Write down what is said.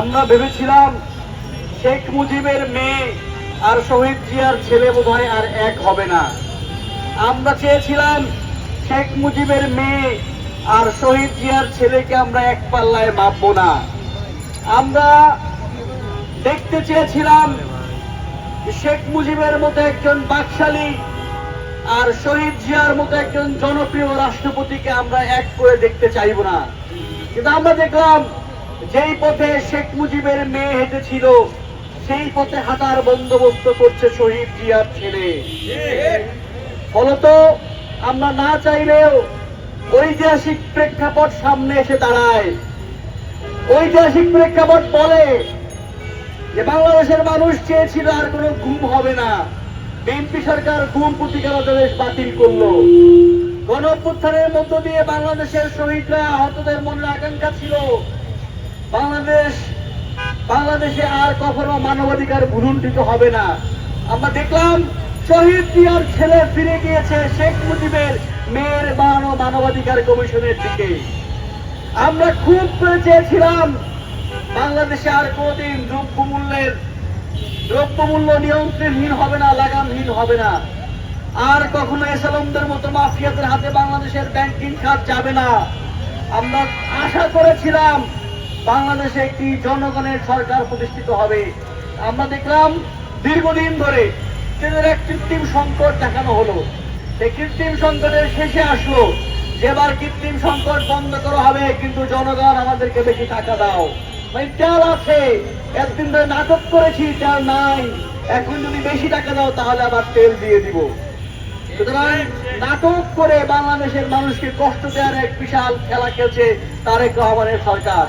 আমরা ভেবেছিলাম শেখ মুজিবের মেয়ে আর শহীদ জিয়ার ছেলে বোধহয় আর এক হবে না। আমরা চেয়েছিলাম শেখ মুজিবের মেয়ে আর শহীদ জিয়ার ছেলেকে আমরা এক পাল্লায় মাপবো না। আমরা দেখতে চেয়েছিলাম শেখ মুজিবের মতো একজন বাকশালী আর শহীদ জিয়ার মতো একজন জনপ্রিয় রাষ্ট্রপতিকে আমরা এক করে দেখতে চাইব না। কিন্তু আমরা দেখলাম যেই পথে শেখ মুজিবের মেয়ে হেঁটেছিল সেই পথে হাঁটার বন্দোবস্ত করছে শহীদ জিয়ার ছেলে। ফলত আমরা না চাইলেও ঐতিহাসিক প্রেক্ষাপট সামনে এসে দাঁড়ায়। ঐতিহাসিক প্রেক্ষাপট বলে যে বাংলাদেশের মানুষ চেয়েছিল আর কোনো গুম হবে না। বিএনপি সরকার গুম প্রতিকারাদেশ বাতিল করলো। গণঅভ্যুত্থানের মধ্য দিয়ে বাংলাদেশের শহীদরা আহতদের মনের আকাঙ্ক্ষা ছিল বাংলাদেশে আর কখনো মানবাধিকার ভুলুণ্ঠিত হবে না। আমরা দেখলাম শহীদ জিয়ার ছেলে ফিরে গিয়েছে শেখ মুজিবের মেয়ের বানানো মানবাধিকার কমিশনের দিকে। আমরা খুব করে চেয়েছিলাম বাংলাদেশে আর কোনদিন দ্রব্যমূল্য নিয়ন্ত্রণহীন হবে না, লাগামহীন হবে না। আর কখনো এসালামদের মতো মাফিয়াদের হাতে বাংলাদেশের ব্যাংকিং খাত যাবে না। আমরা আশা করেছিলাম বাংলাদেশে একটি জনগণের সরকার প্রতিষ্ঠিত হবে। আমরা দেখলাম দীর্ঘদিন ধরে তাদের এক কৃত্রিম সংকট দেখানো হলো। সেই কৃত্রিম সংকটের শেষে আসলো যেবার কৃত্রিম সংকট বন্ধ করা হবে, কিন্তু জনগণ আমাদেরকে বেশি টাকা দাও। তেল আছে, একদিন ধরে নাটক করেছি তেল নাই, এখন যদি বেশি টাকা দাও তাহলে আবার তেল দিয়ে দিব। সুতরাং নাটক করে বাংলাদেশের মানুষকে কষ্ট দেওয়ার এক বিশাল খেলা খেলছে তারেক রহমানের সরকার।